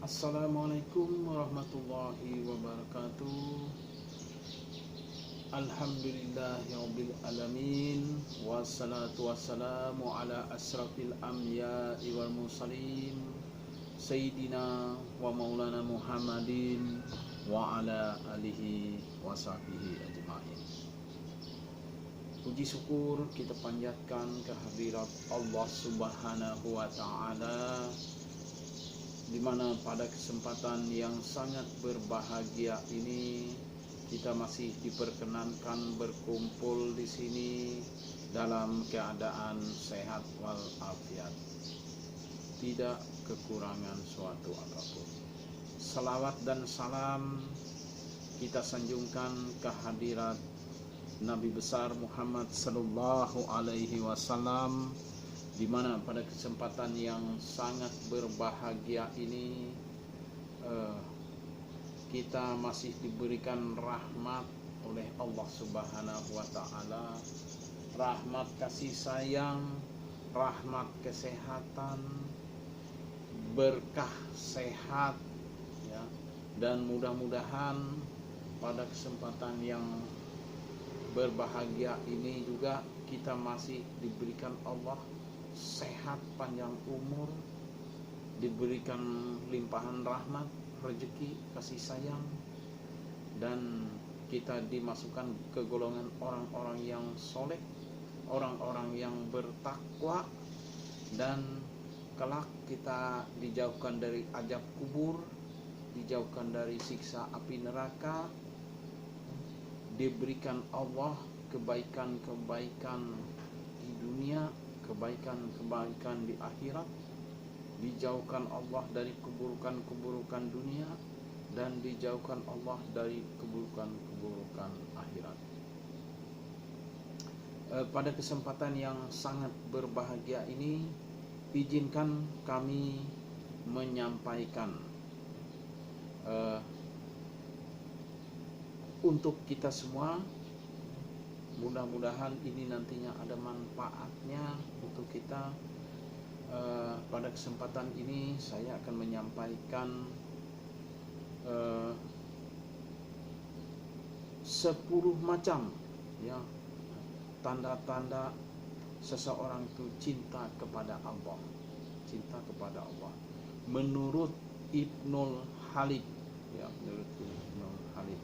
Assalamualaikum warahmatullahi wabarakatuh. Alhamdulillahirabbil alamin, wassalatu wassalamu ala asrafil anbiya'i wal mursalin, sayyidina wa maulana Muhammadin wa ala alihi wa sahbihi ajma'in. Puji syukur kita panjatkan kehadirat Allah Subhanahu wa taala, di mana pada kesempatan yang sangat berbahagia ini kita masih diperkenankan berkumpul di sini dalam keadaan sehat walafiat, tidak kekurangan suatu apapun. Salawat dan salam kita sanjungkan kehadirat Nabi besar Muhammad sallallahu alaihi wasallam, di mana pada kesempatan yang sangat berbahagia ini kita masih diberikan rahmat oleh Allah Subhanahu wa taala, rahmat kasih sayang, rahmat kesehatan, berkah sehat ya. Dan mudah-mudahan pada kesempatan yang berbahagia ini juga kita masih diberikan Allah sehat, panjang umur, diberikan limpahan rahmat, rezeki, kasih sayang, dan kita dimasukkan ke golongan orang-orang yang soleh, orang-orang yang bertakwa, dan kelak kita dijauhkan dari azab kubur, dijauhkan dari siksa api neraka, diberikan Allah kebaikan-kebaikan di dunia, kebaikan-kebaikan di akhirat, dijauhkan Allah dari keburukan-keburukan dunia, dan dijauhkan Allah dari keburukan-keburukan akhirat. Pada kesempatan yang sangat berbahagia ini, izinkan kami menyampaikan untuk kita semua. Mudah-mudahan ini nantinya ada manfaatnya untuk kita. Pada kesempatan ini saya akan menyampaikan 10 macam ya tanda-tanda seseorang itu cinta kepada Allah. Cinta kepada Allah menurut Ibnul Halid ya, menurut Ibnul Halid.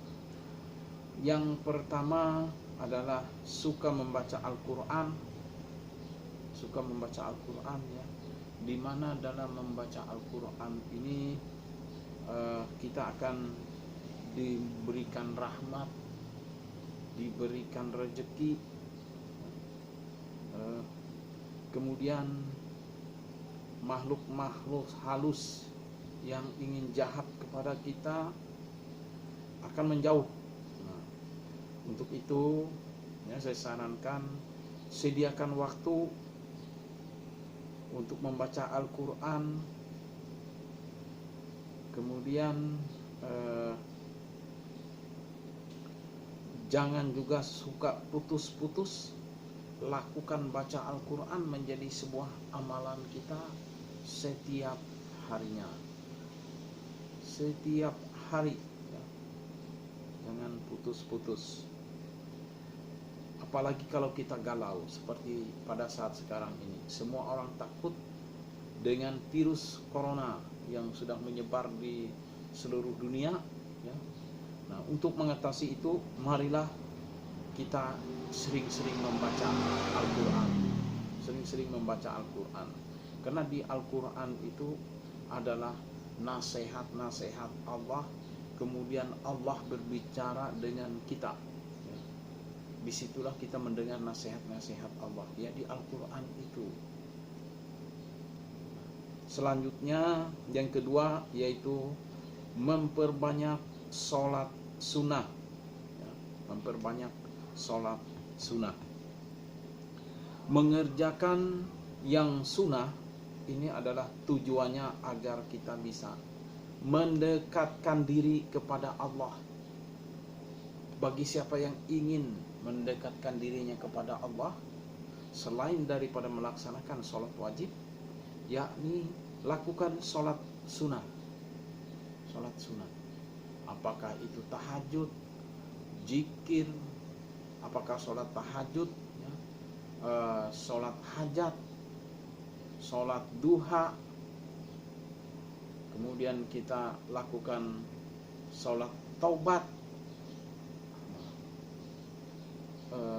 Yang pertama adalah suka membaca Al-Quran. Suka membaca Al-Quran ya, di mana dalam membaca Al-Quran ini kita akan diberikan rahmat, diberikan rezeki, kemudian makhluk-makhluk halus yang ingin jahat kepada kita akan menjauh. Nah, untuk itu ya, saya sarankan sediakan waktu untuk membaca Al-Quran. Kemudian jangan juga suka putus-putus. Lakukan baca Al-Quran menjadi sebuah amalan kita setiap harinya, setiap hari ya. Jangan putus-putus. Apalagi kalau kita galau seperti pada saat sekarang ini. Semua orang takut dengan virus corona yang sudah menyebar di seluruh dunia ya. Nah, untuk mengatasi itu, marilah kita sering-sering membaca Al-Quran. Sering-sering membaca Al-Quran. Karena di Al-Quran itu adalah nasihat-nasihat Allah. Kemudian Allah berbicara dengan kita. Disitulah kita mendengar nasihat-nasihat Allah ya, di Al-Quran itu. Selanjutnya yang kedua yaitu memperbanyak sholat sunnah ya, memperbanyak sholat sunnah. Mengerjakan yang sunnah ini adalah tujuannya agar kita bisa mendekatkan diri kepada Allah. Bagi siapa yang ingin mendekatkan dirinya kepada Allah, selain daripada melaksanakan sholat wajib, yakni lakukan sholat sunnah. sholat sunat. Apakah itu tahajud, zikir, apakah sholat tahajud, ya, sholat hajat, sholat duha, kemudian kita lakukan sholat taubat,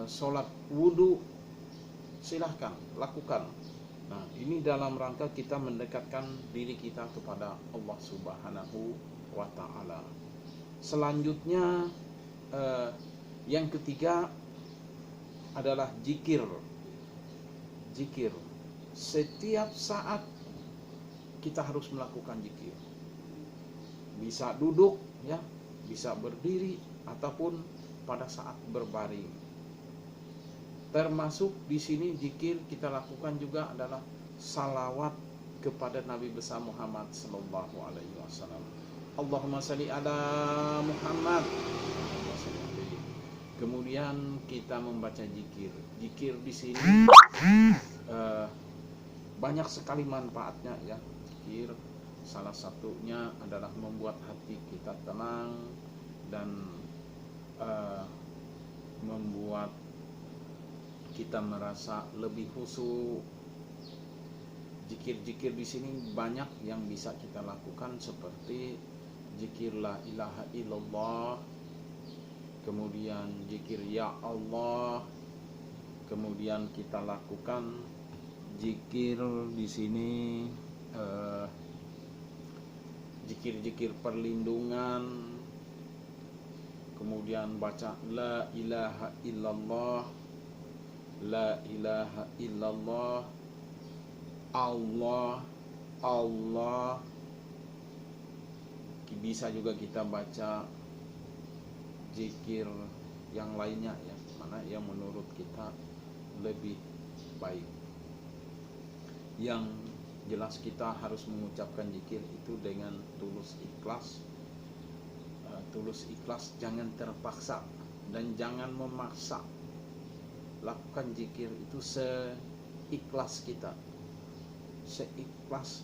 sholat wudhu, silahkan lakukan. Nah, ini dalam rangka kita mendekatkan diri kita kepada Allah Subhanahu wa Ta'ala. Selanjutnya yang ketiga adalah zikir. Zikir. Setiap saat kita harus melakukan zikir. Bisa duduk, ya, bisa berdiri, ataupun pada saat berbaring. Termasuk di sini zikir kita lakukan juga adalah salawat kepada Nabi besar Muhammad sallallahu alaihi wasallam. Allahumma shalli ala Muhammad. Kemudian kita membaca zikir. Zikir di sini banyak sekali manfaatnya, ya. Zikir salah satunya adalah membuat hati kita tenang dan membuat kita merasa lebih khusyuk. Zikir-zikir di sini banyak yang bisa kita lakukan, seperti zikir la ilaha illallah, kemudian zikir ya Allah, kemudian kita lakukan zikir di sini zikir-zikir perlindungan, kemudian baca la ilaha illallah, la ilaha illallah, Allah, Allah. Bisa juga kita baca zikir yang lainnya, ya, mana yang menurut kita lebih baik. Yang jelas kita harus mengucapkan zikir itu dengan tulus ikhlas. Tulus ikhlas, jangan terpaksa dan jangan memaksa. Lakukan zikir itu seikhlas kita, seikhlas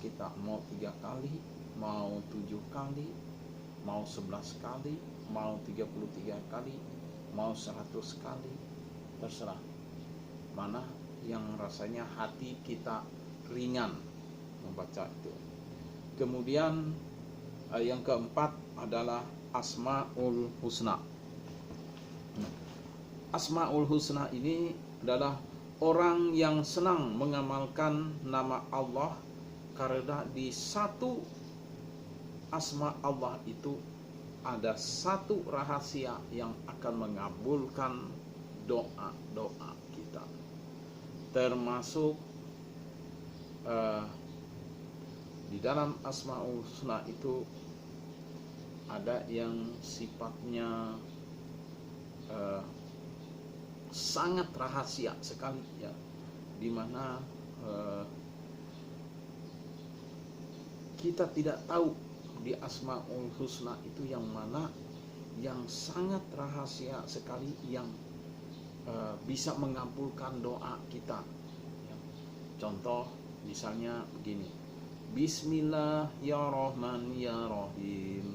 kita. Mau 3 kali, mau 7 kali, mau 11 kali, mau 33 kali, mau 100 kali, terserah. Mana yang rasanya hati kita ringan membaca itu. Kemudian yang keempat adalah Asmaul Husna. Asmaul Husna ini adalah orang yang senang mengamalkan nama Allah, karena di satu asma Allah itu ada satu rahasia yang akan mengabulkan doa-doa kita. Termasuk di dalam Asmaul Husna itu ada yang sifatnya sangat rahasia sekali, ya, dimana kita tidak tahu di Asmaul Husna itu yang mana yang sangat rahasia sekali, yang bisa mengabulkan doa kita, ya. Contoh misalnya begini: Bismillahirrahmanirrahim,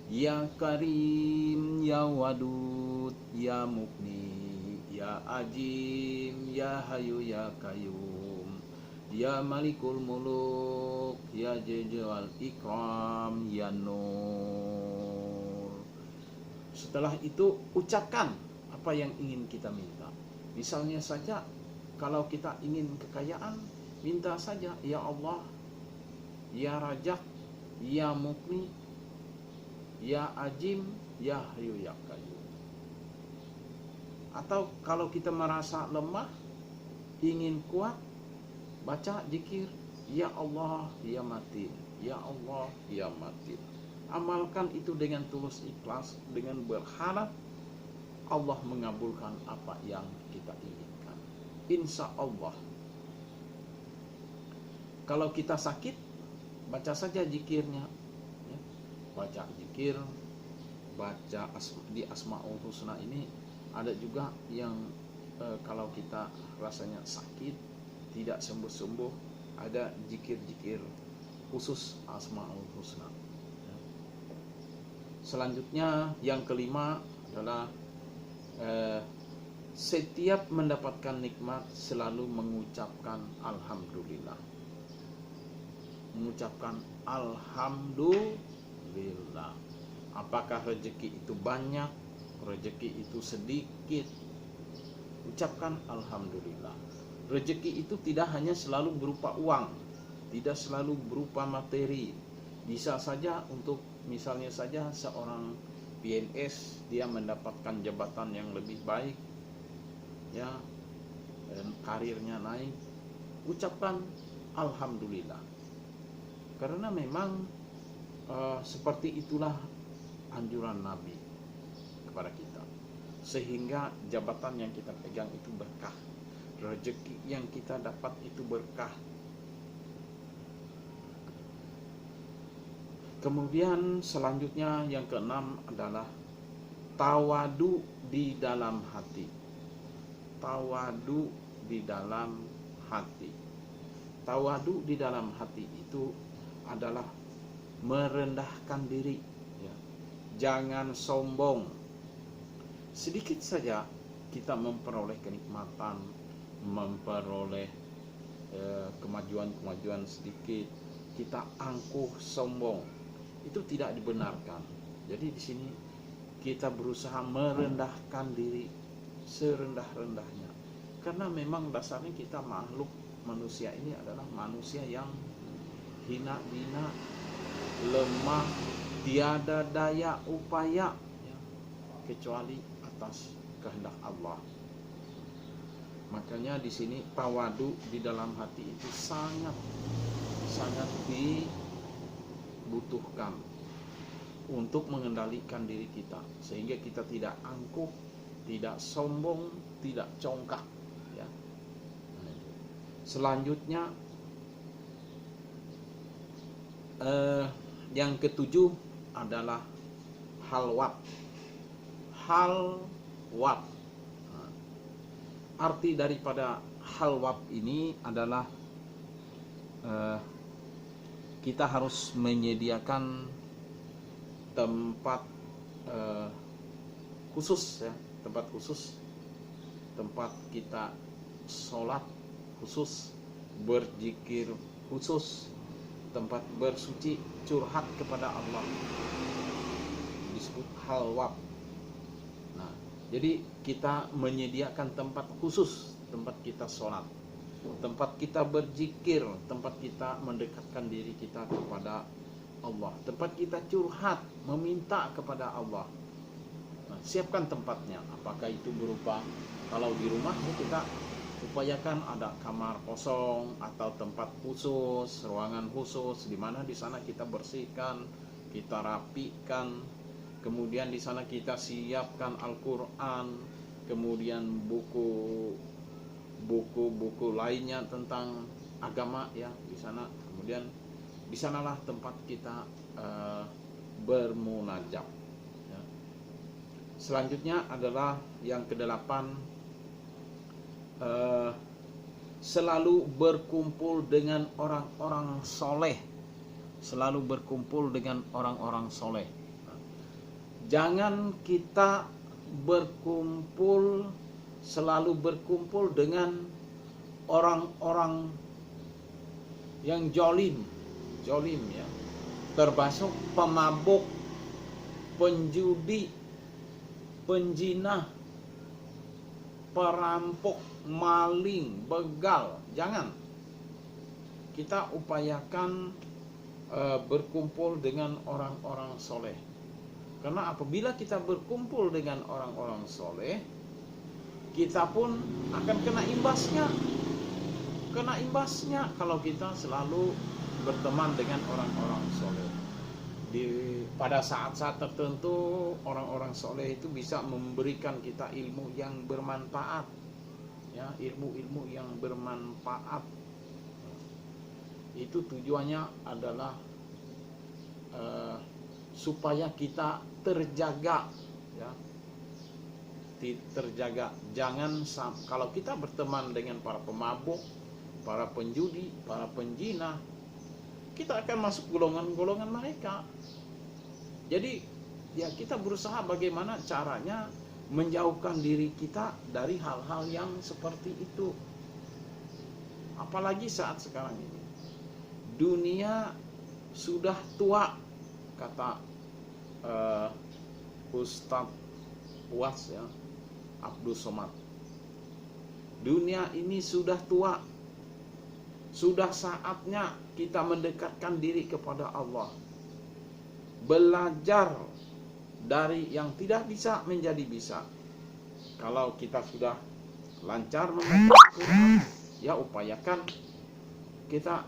Ya Karim, Ya Wadud, Ya Mukni, Ya Ajim, Ya Hayu, Ya Qayyum, Ya Malikul Muluk, Ya Jajal Ikram, Ya Nur. Setelah itu ucapkan apa yang ingin kita minta. Misalnya saja kalau kita ingin kekayaan, minta saja Ya Allah, Ya Rajak, Ya Mukni, Ya Ajim, Ya Hayu, Ya Qayyum. Atau kalau kita merasa lemah, ingin kuat, baca zikir Ya Allah, Ya Matin, Ya Allah, Ya Matin. Amalkan itu dengan tulus ikhlas, dengan berharap Allah mengabulkan apa yang kita inginkan. Insya Allah. Kalau kita sakit, baca saja zikirnya, ya. Baca zikir, baca di Asmaul Husna ini. Ada juga yang kalau kita rasanya sakit, tidak sembuh-sembuh, ada zikir-zikir khusus Asmaul Husna, ya. Selanjutnya yang kelima adalah setiap mendapatkan nikmat selalu mengucapkan alhamdulillah. Mengucapkan alhamdulillah. Apakah rezeki itu banyak, rezeki itu sedikit, ucapkan alhamdulillah. Rezeki itu tidak hanya selalu berupa uang, tidak selalu berupa materi. Bisa saja untuk misalnya saja seorang PNS, dia mendapatkan jabatan yang lebih baik, ya, dan karirnya naik, ucapkan alhamdulillah. Karena memang seperti itulah anjuran Nabi kepada kita, sehingga jabatan yang kita pegang itu berkah, rezeki yang kita dapat itu berkah. Kemudian selanjutnya yang keenam adalah tawadu di dalam hati. Tawadu di dalam hati. Tawadu di dalam hati itu adalah merendahkan diri, ya. Jangan sombong. Sedikit saja kita memperoleh kenikmatan, memperoleh kemajuan-kemajuan sedikit, kita angkuh sombong. Itu tidak dibenarkan. Jadi di sini kita berusaha merendahkan diri serendah-rendahnya. Karena memang dasarnya kita makhluk manusia ini adalah manusia yang hina dina, lemah, tiada daya upaya, ya, kecuali atas kehendak Allah. Makanya di sini tawadu di dalam hati itu sangat dibutuhkan untuk mengendalikan diri kita, sehingga kita tidak angkuh, tidak sombong, tidak congkak, ya. Selanjutnya yang ketujuh adalah halwat. Halwat. Arti daripada halwat ini adalah kita harus menyediakan tempat khusus, ya, tempat khusus, tempat kita sholat khusus, berzikir khusus, tempat bersuci, curhat kepada Allah, disebut halwat. Nah, jadi kita menyediakan tempat khusus, tempat kita sholat, tempat kita berzikir, tempat kita mendekatkan diri kita kepada Allah, tempat kita curhat, meminta kepada Allah. Nah, siapkan tempatnya. Apakah itu berupa, kalau di rumah kita upayakan ada kamar kosong atau tempat khusus, ruangan khusus, di mana di sana kita bersihkan, kita rapikan, kemudian di sana kita siapkan Al-Quran, kemudian buku-buku lainnya tentang agama, ya, di sana. Kemudian di sanalah tempat kita bermunajat, ya. Selanjutnya adalah yang kedelapan, selalu berkumpul dengan orang-orang soleh. Selalu berkumpul dengan orang-orang soleh. Jangan kita selalu berkumpul dengan orang-orang yang jolim, ya, termasuk pemabuk, penjudi, penjinah, perampok, maling, begal. Jangan. Kita upayakan berkumpul dengan orang-orang soleh. Karena apabila kita berkumpul dengan orang-orang soleh, kita pun akan kena imbasnya. Kena imbasnya kalau kita selalu berteman dengan orang-orang soleh. Pada saat-saat tertentu orang-orang soleh itu bisa memberikan kita ilmu yang bermanfaat, ya, ilmu-ilmu yang bermanfaat. Itu tujuannya adalah supaya kita terjaga, ya, terjaga. Jangan kalau kita berteman dengan para pemabuk, para penjudi, para penjinah, kita akan masuk golongan-golongan mereka. Jadi ya kita berusaha bagaimana caranya menjauhkan diri kita dari hal-hal yang seperti itu. Apalagi saat sekarang ini dunia sudah tua, kata Ustadz Uwas ya, Abdul Somad. Dunia ini sudah tua. Sudah saatnya kita mendekatkan diri kepada Allah. Belajar dari yang tidak bisa menjadi bisa. Kalau kita sudah lancar membaca Al-Quran, ya upayakan kita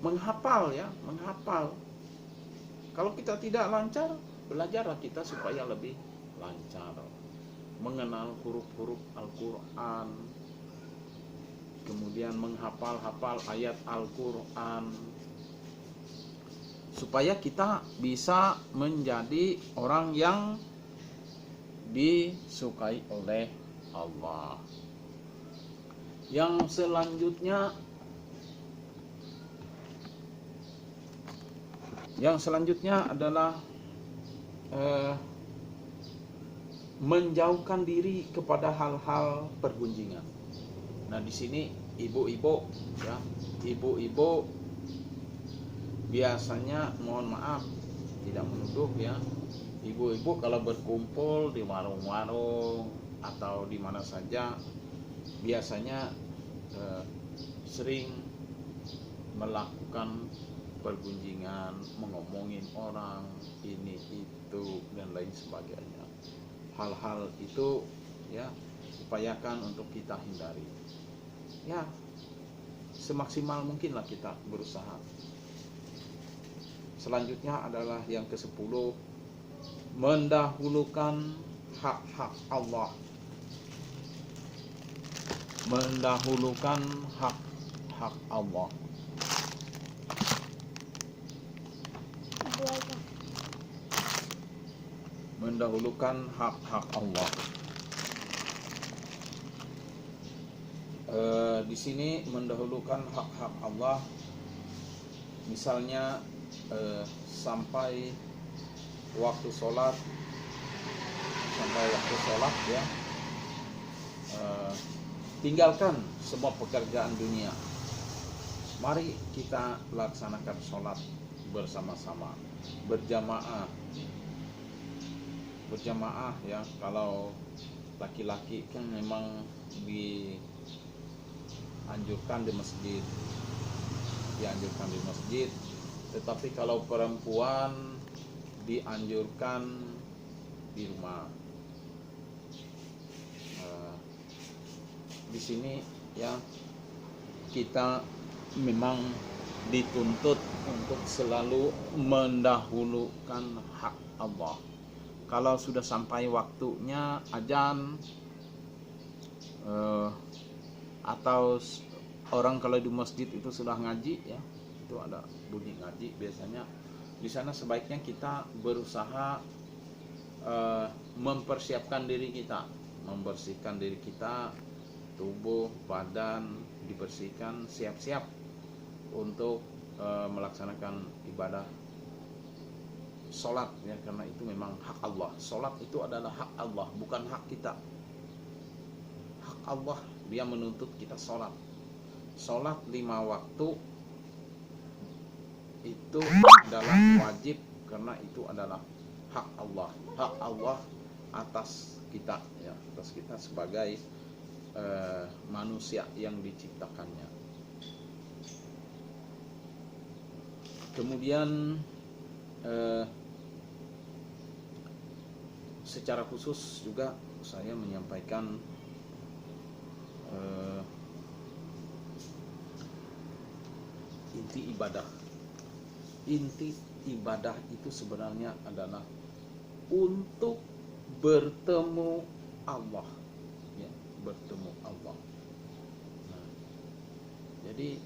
menghafal ya, menghafal. Kalau kita tidak lancar, belajarlah kita supaya lebih lancar. Mengenal huruf-huruf Al-Quran, kemudian menghafal-hafal ayat Al-Quran, supaya kita bisa menjadi orang yang disukai oleh Allah. Yang selanjutnya adalah menjauhkan diri kepada hal-hal pergunjingan. Nah, di sini ibu-ibu ya, ibu-ibu biasanya, mohon maaf tidak menuduh ya, ibu-ibu kalau berkumpul di warung-warung atau di mana saja biasanya sering melakukan pergunjingan, mengomongin orang ini itu dan lain sebagainya. Hal-hal itu ya upayakan untuk kita hindari. Ya, semaksimal mungkinlah kita berusaha. Selanjutnya adalah yang ke-10, mendahulukan hak-hak Allah. Mendahulukan hak-hak Allah. Mendahulukan hak-hak Allah. Di sini mendahulukan hak-hak Allah, misalnya sampai waktu sholat ya, tinggalkan semua pekerjaan dunia. Mari kita laksanakan sholat bersama-sama, berjamaah ya. Kalau laki-laki kan memang dianjurkan di masjid, tetapi kalau perempuan dianjurkan di rumah. Di sini ya kita memang dituntut untuk selalu mendahulukan hak Allah. Kalau sudah sampai waktunya azan atau orang kalau di masjid itu sudah ngaji ya, itu ada bunyi ngaji biasanya, di sana sebaiknya kita berusaha mempersiapkan diri kita, membersihkan diri kita, tubuh, badan dibersihkan, siap-siap untuk melaksanakan ibadah sholat ya, karena itu memang hak Allah. Sholat itu adalah hak Allah, bukan hak kita. Hak Allah, dia menuntut kita sholat. Sholat 5 waktu itu adalah wajib, karena itu adalah hak Allah. Hak Allah atas kita ya, atas kita sebagai manusia yang diciptakannya. Kemudian secara khusus juga saya menyampaikan inti ibadah. Inti ibadah itu sebenarnya adalah untuk bertemu Allah ya, bertemu Allah. Nah, jadi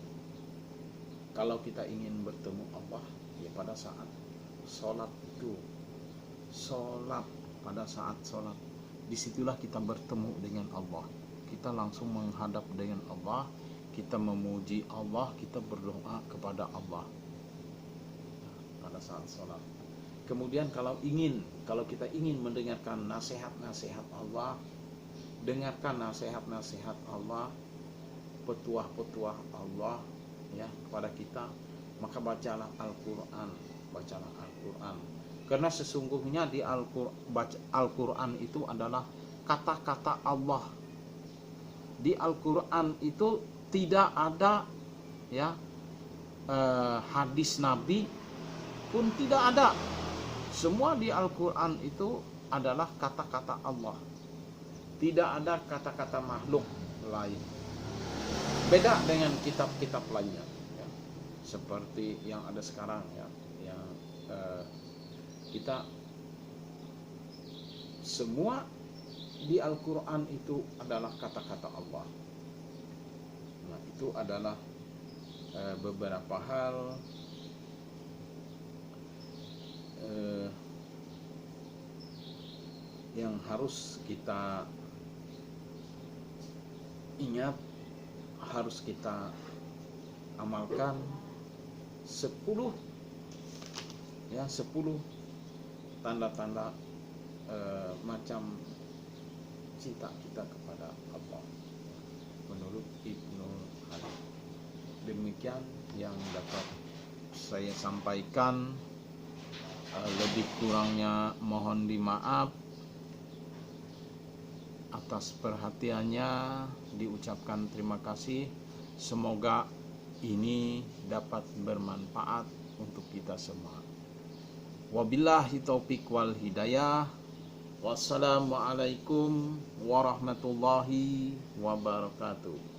kalau kita ingin bertemu Allah ya pada saat sholat itu, pada saat sholat, disitulah kita bertemu dengan Allah. Kita langsung menghadap dengan Allah, kita memuji Allah, kita berdoa kepada Allah pada saat sholat. Kemudian kalau kita ingin mendengarkan nasihat-nasihat Allah, dengarkan nasihat-nasihat Allah, petuah-petuah Allah ya kepada kita, maka bacalah Al-Qur'an, Karena sesungguhnya di Al-Qur'an itu adalah kata-kata Allah. Di Al-Qur'an itu tidak ada ya hadis Nabi pun tidak ada. Semua di Al-Qur'an itu adalah kata-kata Allah. Tidak ada kata-kata makhluk lain. Beda dengan kitab-kitab lainnya ya. Seperti yang ada sekarang ya, yang kita semua di Al-Qur'an itu adalah kata-kata Allah. Nah, itu adalah beberapa hal yang harus kita ingat, harus kita amalkan. 10 tanda-tanda macam cinta kita kepada Allah menurut Ibnu Hajar. Demikian yang dapat saya sampaikan. Lebih kurangnya mohon dimaaf. Atas perhatiannya diucapkan terima kasih. Semoga ini dapat bermanfaat untuk kita semua. Wabillahi taufik wal hidayah. Wassalamualaikum warahmatullahi wabarakatuh.